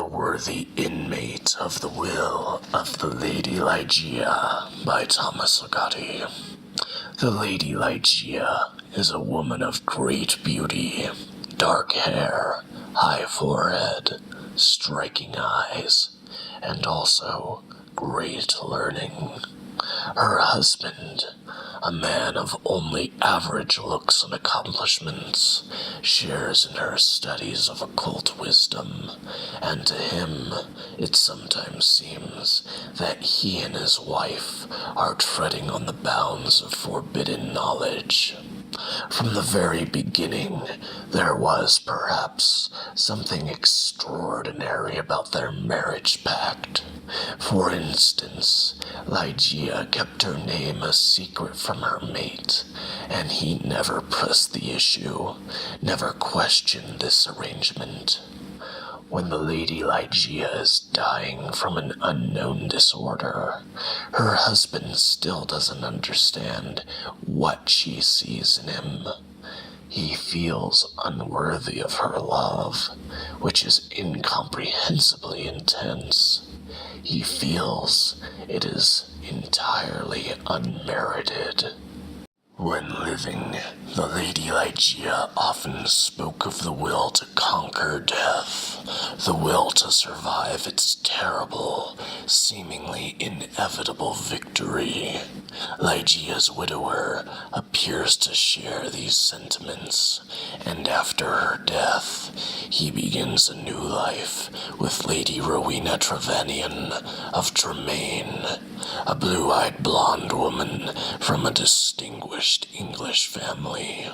were the inmate of the will of the Lady Ligeia by Thomas Ligotti. The Lady Ligeia is a woman of great beauty, dark hair, high forehead, striking eyes, and also great learning. Her husband, a man of only average looks and accomplishments, shares in her studies of occult wisdom, and to him it sometimes seems that he and his wife are treading on the bounds of forbidden knowledge. From the very beginning, there was, perhaps, something extraordinary about their marriage pact. For instance, Ligeia kept her name a secret from her mate, and he never pressed the issue, never questioned this arrangement. When the Lady Ligeia is dying from an unknown disorder, her husband still doesn't understand what she sees in him. He feels unworthy of her love, which is incomprehensibly intense. He feels it is entirely unmerited. When living, the Lady Ligeia often spoke of the will to conquer death, the will to survive its terrible, seemingly inevitable victory. Ligeia's widower appears to share these sentiments, and after her death, he begins a new life with Lady Rowena Trevanion of Tremaine, a blue-eyed blonde woman from a distinguished English family.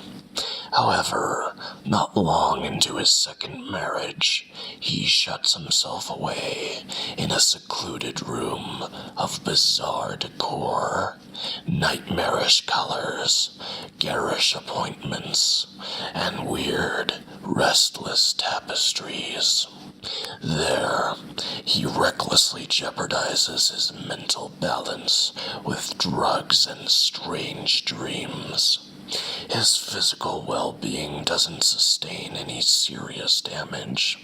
However, not long into his second marriage, he shuts himself away in a secluded room of bizarre decor, nightmarish colors, garish appointments, and weird, restless tapestries. There, he recklessly jeopardizes his mental balance with drugs and strange dreams. His physical well-being doesn't sustain any serious damage.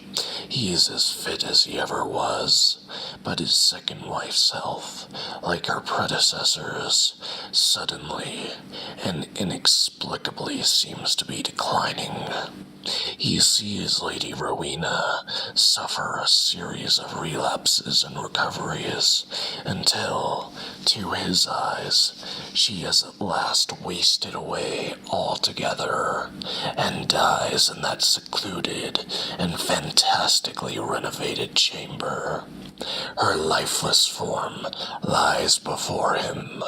He is as fit as he ever was, but his second wife's health, like her predecessors, suddenly and inexplicably seems to be declining. He sees Lady Rowena suffer a series of relapses and recoveries until, to his eyes, she has at last wasted away altogether and dies in that secluded and fantastically renovated chamber. Her lifeless form lies before him,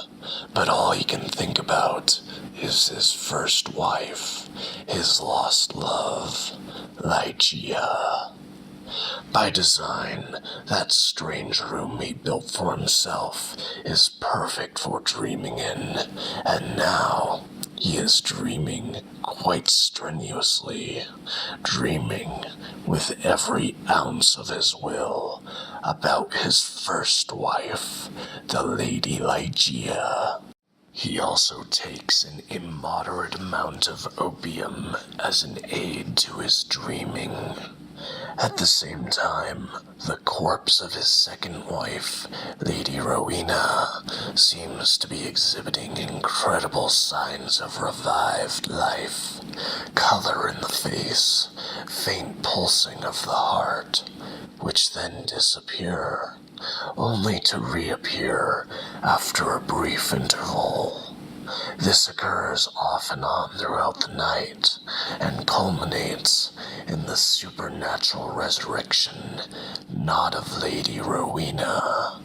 but all he can think about is his first wife, his lost love, Ligeia. By design, that strange room he built for himself is perfect for dreaming in, and now he is dreaming quite strenuously, dreaming with every ounce of his will about his first wife, the Lady Ligeia. He also takes an immoderate amount of opium as an aid to his dreaming. At the same time, the corpse of his second wife, Lady Rowena, seems to be exhibiting incredible signs of revived life. Color in the face, faint pulsing of the heart, which then disappear, only to reappear after a brief interval. This occurs off and on throughout the night, and culminates in the supernatural resurrection, not of Lady Rowena,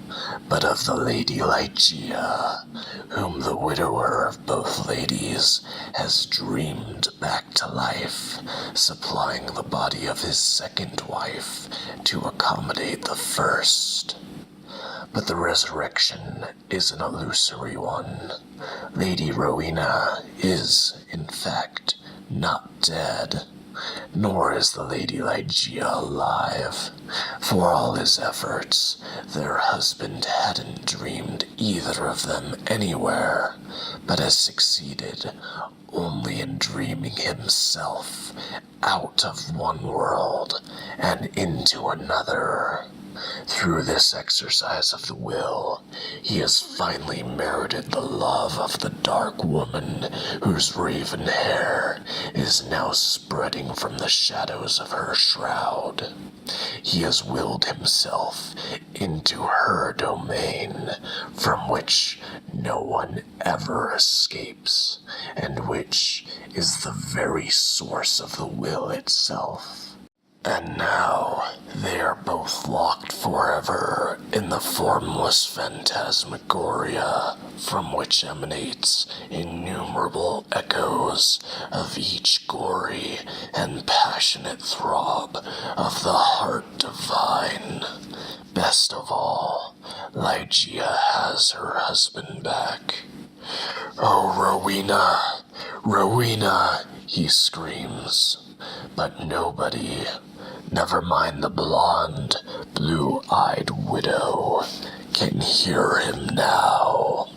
but of the Lady Ligeia, whom the widower of both ladies has dreamed back to life, supplying the body of his second wife to accommodate the first. But the resurrection is an illusory one. Lady Rowena is, in fact, not dead. nor is the Lady Ligeia alive. For all his efforts, their husband hadn't dreamed either of them anywhere, but has succeeded only in dreaming himself out of one world and into another. Through this exercise of the will, he has finally merited the love of the dark woman whose raven hair is now spreading from the shadows of her shroud. He has willed himself into her domain, from which no one ever escapes, and which is the very source of the will itself. And now they are both locked forever in the formless phantasmagoria from which emanates innumerable echoes of each gory and passionate throb of the heart divine. Best of all, Ligeia has her husband back. "Oh, Rowena, Rowena," he screams. But nobody, never mind the blonde, blue-eyed widow, can hear him now.